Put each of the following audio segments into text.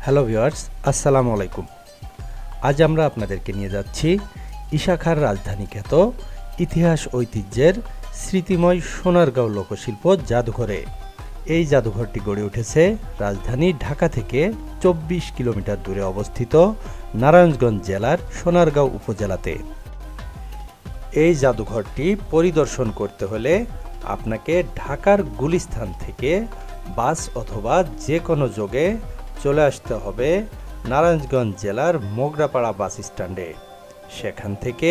Hello viewers, আসসালামু আলাইকুম। আজ আমরা আপনাদেরকে নিয়ে যাচ্ছি ইশাখার রাজধানী খ্যাত ইতিহাস ঐতিহ্যের স্মৃতিময় সোনারগাঁও লোকশিল্প জাদুঘরে। এই জাদুঘরটি গড়ে উঠেছে রাজধানী ঢাকা থেকে ২৪ কিলোমিটার দূরে অবস্থিত নারায়ণগঞ্জ জেলার সোনারগাঁও উপজেলাতে। এই জাদুঘরটি পরিদর্শন করতে হলে আপনাকে ঢাকার গুলিস্তান থেকে বাস অথবা যে কোনো যোগে চলে আসতে হবে নারায়ণগঞ্জ জেলার মোগরাপাড়া বাস স্ট্যান্ডে। সেখান থেকে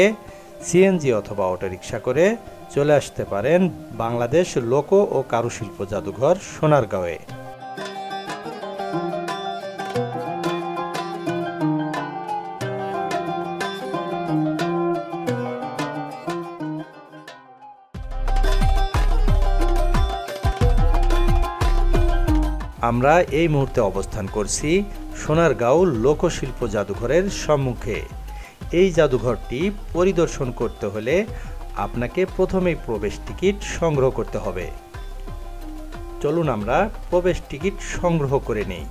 সিএনজি অথবা অটোরিকশা করে চলে আসতে পারেন বাংলাদেশ লোক ও কারুশিল্প জাদুঘর সোনারগাঁওয়ে। আমরা এই মুহূর্তে অবস্থান করছি সোনারগাঁও লোকশিল্প জাদুঘরের সম্মুখে। এই জাদুঘরটি পরিদর্শন করতে হলে আপনাকে প্রথমেই প্রবেশ টিকিট সংগ্রহ করতে হবে। চলুন আমরা প্রবেশ টিকিট সংগ্রহ করে নেই।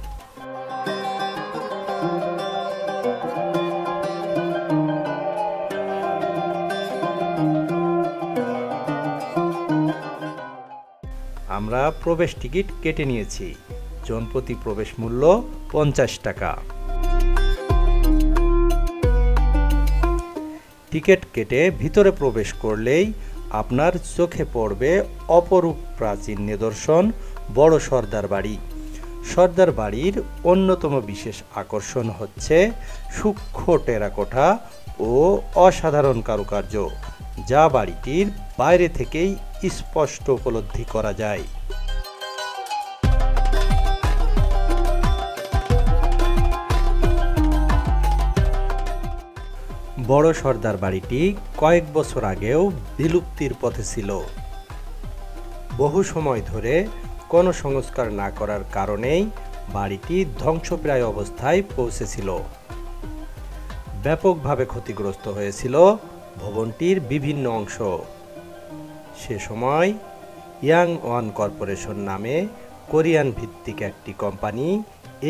আমরা প্রবেশ টিকিট কেটে নিয়েছি। জনপ্রতি প্রবেশ মূল্য ৫০ টাকা। টিকিট কেটে ভিতরে প্রবেশ করলেই আপনার চোখে পড়বে অপরূপ প্রাচীন নিদর্শন বড় সর্দার বাড়ি। সর্দার বাড়ির অন্যতম বিশেষ আকর্ষণ হচ্ছে সূক্ষ্ম টেরাকোটা ও অসাধারণ কারুকার্য, যা বাড়িটির বাইরে থেকেই স্পষ্ট উপলব্ধি করা যায়। বড় সর্দার বাড়িটি কয়েক বছর আগেও বিলুপ্তির পথে ছিল। বহু সময় ধরে কোনো সংস্কার না করার কারণেই বাড়িটি ধ্বংসপ্রায় অবস্থায় পৌঁছেছিল। ব্যাপকভাবে ক্ষতিগ্রস্ত হয়েছিল ভবনটির বিভিন্ন অংশ। সে সময় ইয়াং ওয়ান কর্পোরেশন নামে কোরিয়ান ভিত্তিক একটি কোম্পানি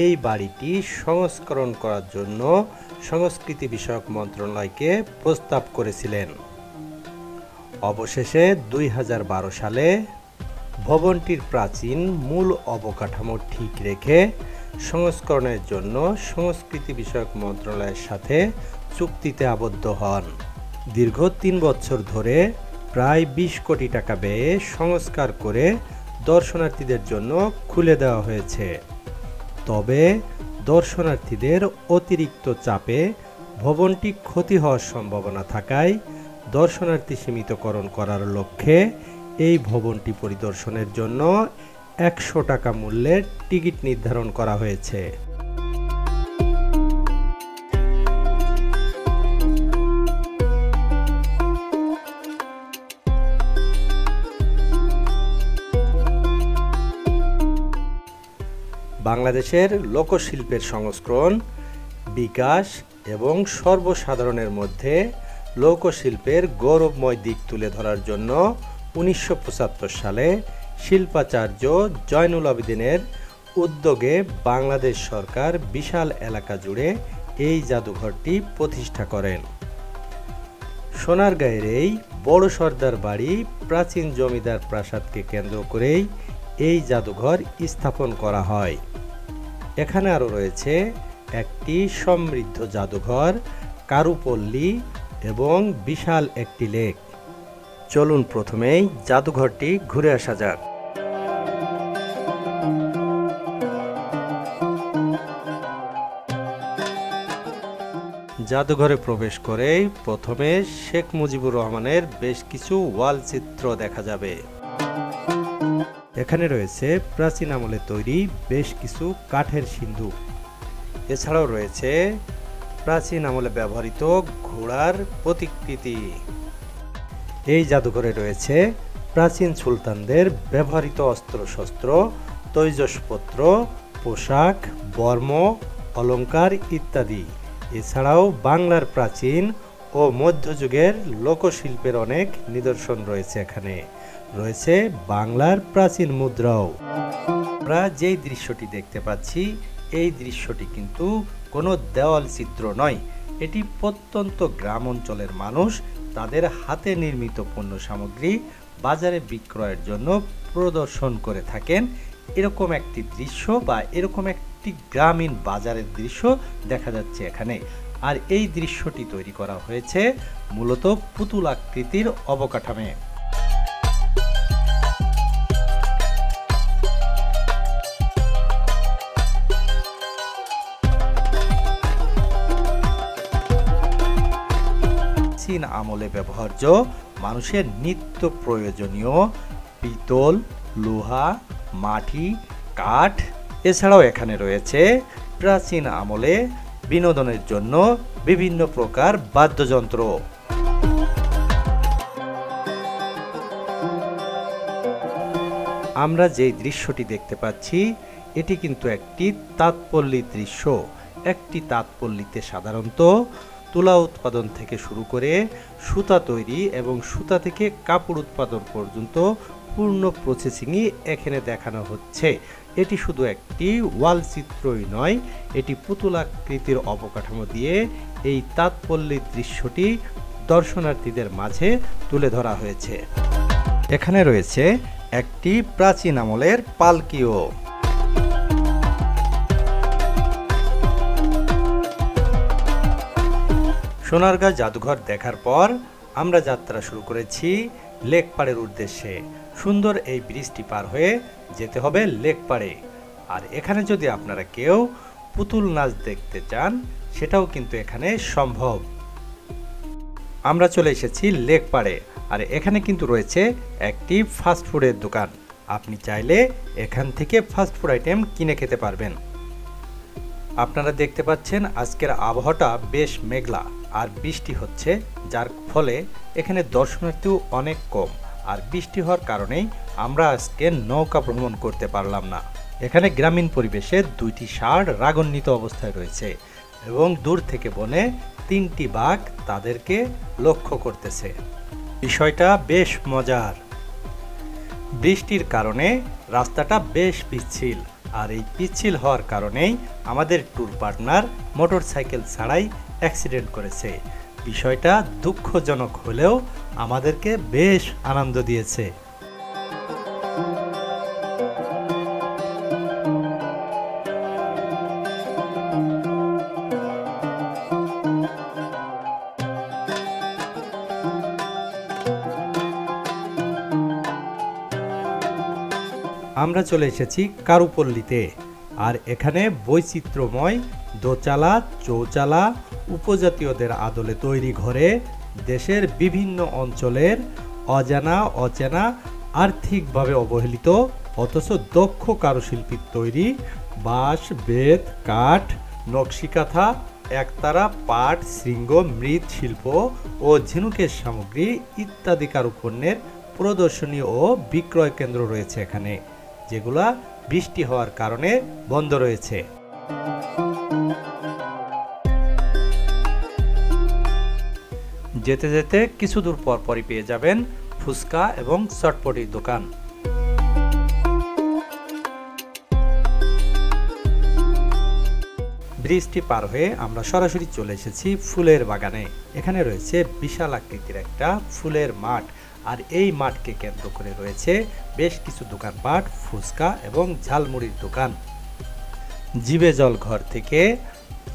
এই বাড়িটি সংস্করণ করার জন্য সংস্কৃতি বিষয়ক মন্ত্রণালয়কে প্রস্তাব করেছিলেন। অবশেষে ২০১২ সালে ভবনটির প্রাচীন মূল অবকাঠামো ঠিক রেখে সংস্করণের জন্য সংস্কৃতি বিষয়ক মন্ত্রণালয়ের সাথে চুক্তিতে আবদ্ধ হন। দীর্ঘ ৩ বছর ধরে প্রায় ২০ কোটি টাকা ব্যয়ে সংস্কার করে দর্শনার্থীদের জন্য খুলে দেওয়া হয়েছে। তবে দর্শনার্থীদের অতিরিক্ত চাপে ভবনটি ক্ষতি হওয়ার সম্ভাবনা থাকায় দর্শনার্থী সীমিতকরণ করার লক্ষ্যে এই ভবনটি পরিদর্শনের জন্য ১০০ টাকা মূল্যের টিকিট নির্ধারণ করা হয়েছে। বাংলাদেশের লোকশিল্পের সংস্করণ, বিকাশ এবং সর্বসাধারণের মধ্যে লোকশিল্পের গৌরবময় দিক তুলে ধরার জন্য ১৯৭৫ সালে শিল্পাচার্য জয়নুল আবেদিনের উদ্যোগে বাংলাদেশ সরকার বিশাল এলাকা জুড়ে এই জাদুঘরটি প্রতিষ্ঠা করেন। সোনারগাঁয়ের এই বড় সর্দার বাড়ি প্রাচীন জমিদার প্রাসাদকে কেন্দ্র করেই এই জাদুঘর স্থাপন করা হয়। এখানে আরও রয়েছে একটি সমৃদ্ধ জাদুঘর, কারুপল্লী এবং বিশাল একটি লেক। চলুন প্রথমেই জাদুঘরটি ঘুরে আসা যাক। জাদুঘরে প্রবেশ করেই প্রথমে শেখ মুজিবুর রহমানের বেশ কিছু ওয়াল চিত্র দেখা যাবে। এখানে রয়েছে প্রাচীন আমলে তৈরি বেশ কিছু কাঠের সিন্ধুক। এছাড়াও রয়েছে প্রাচীন আমলে ব্যবহৃত ঘোড়ার প্রতিকৃতি। এই জাদুঘরে রয়েছে প্রাচীন সুলতানদের ব্যবহৃত অস্ত্রশস্ত্র, তৈজসপত্র, পোশাক, বর্ম, অলংকার ইত্যাদি। এছাড়াও বাংলার প্রাচীন ও মধ্যযুগের লোকশিল্পের অনেক নিদর্শন রয়েছে। এখানে রয়েছে বাংলার প্রাচীন মুদ্রাও। আমরা যেই দৃশ্যটি দেখতে পাচ্ছি এই দৃশ্যটি কিন্তু কোনো দেওয়াল চিত্র নয়, এটি প্রত্যন্ত গ্রাম অঞ্চলের মানুষ তাদের হাতে নির্মিত পণ্য সামগ্রী বাজারে বিক্রয়ের জন্য প্রদর্শন করে থাকেন। এরকম একটি দৃশ্য বা এরকম একটি গ্রামীণ বাজারের দৃশ্য দেখা যাচ্ছে এখানে। আর এই দৃশ্যটি তৈরি করা হয়েছে মূলত পুতুল আকৃতির অবকাঠামোয়। প্রাচীন আমলে ব্যবহার্য মানুষের নিত্য প্রয়োজনীয় পিতল, লোহা, মাটি, কাঠ, এছাড়াও এখানে রয়েছে প্রাচীন আমলে বিনোদনের জন্য বিভিন্ন প্রকার বাদ্যযন্ত্র। আমরা যেই দৃশ্যটি দেখতে পাচ্ছি এটি কিন্তু একটি তাঁতপল্লীর দৃশ্য। একটি তাঁতপল্লীতে সাধারণত তুলা উৎপাদন থেকে শুরু করে সুতা তৈরি এবং সুতা থেকে কাপড় উৎপাদন পর্যন্ত পূর্ণ প্রসেসিংই এখানে দেখানো হচ্ছে। এটি শুধু একটি ওয়াল চিত্রই নয়, এটি পুতুল আকৃতির অবকাঠামো দিয়ে এই তাঁতপল্লীর দৃশ্যটি দর্শনার্থীদের মাঝে তুলে ধরা হয়েছে। এখানে রয়েছে একটি প্রাচীন আমলের পালকিও। সোনারগাঁ জাদুঘর দেখার পর আমরা যাত্রা শুরু করেছি লেকপাড়ের উদ্দেশ্যে। সুন্দর এই ব্রিজটি পার হয়ে যেতে হবে লেকপাড়ে। আর এখানে যদি আপনারা কেউ পুতুল নাচ দেখতে চান সেটাও কিন্তু এখানে সম্ভব। আমরা চলে এসেছি লেকপাড়ে, আর এখানে কিন্তু রয়েছে একটি ফাস্টফুডের দোকান। আপনি চাইলে এখান থেকে ফাস্টফুড আইটেম কিনে খেতে পারবেন। আপনারা দেখতে পাচ্ছেন আজকের আবহাওয়াটা বেশ মেঘলা আর বৃষ্টি হচ্ছে, যার ফলে এখানে দর্শনার্থীও অনেক কম। আর বৃষ্টি হওয়ার কারণেই আমরা আজকে নৌকা ভ্রমণ করতে পারলাম না। এখানে গ্রামীণ পরিবেশে দুইটি ষাঁড় রাগান্বিত অবস্থায় রয়েছে এবং দূর থেকে বনে তিনটি বাঘ তাদেরকে লক্ষ্য করতেছে। বিষয়টা বেশ মজার। বৃষ্টির কারণে রাস্তাটা বেশ পিচ্ছিল, আর এই পিচ্ছিল হওয়ার কারণেই আমাদের ট্যুর পার্টনার মোটরসাইকেল ছাড়াই অ্যাক্সিডেন্ট করেছে। বিষয়টা দুঃখজনক হলেও আমাদেরকে বেশ আনন্দ দিয়েছে। আমরা চলে এসেছি কারুপল্লীতে, আর এখানে বৈচিত্র্যময় দোচালা, চৌচালা, উপজাতীয়দের আদলে তৈরি ঘরে দেশের বিভিন্ন অঞ্চলের অজানা অচেনা আর্থিকভাবে অবহেলিত অথচ দক্ষ কারুশিল্পীর তৈরি বাঁশ, বেত, কাঠ, নকশিকাঁথা, একতারা, পাট, শৃঙ্গ, মৃৎ শিল্প ও ঝিনুকের সামগ্রী ইত্যাদি কারুপণ্যের প্রদর্শনী ও বিক্রয় কেন্দ্র রয়েছে এখানে, যেগুলা বৃষ্টি হওয়ার কারণে বন্ধ রয়েছে। যেতে যেতে কিছু দূর পর পরই পেয়ে যাবেন ফুচকা এবং চটপটির দোকান। ব্রিজটি পার হয়ে আমরা সরাসরি চলে এসেছি ফুলের বাগানে। এখানে রয়েছে বিশাল আকৃতির একটা ফুলের মাঠ, আর এই মাঠকে কেন্দ্র করে রয়েছে বেশ কিছু দোকানপাট, ফুচকা এবং ঝালমুড়ির দোকান। জিভে জল ঘর থেকে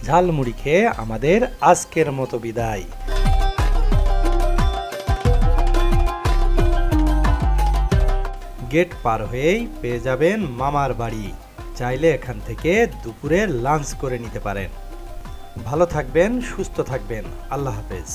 ঝালমুড়ি খেয়ে আমাদের আজকের মতো বিদায়। গেট পার হয়েই পেয়ে যাবেন মামার বাড়ি। চাইলে এখান থেকে দুপুরে লাঞ্চ করে নিতে পারেন। ভালো থাকবেন, সুস্থ থাকবেন। আল্লাহ হাফেজ।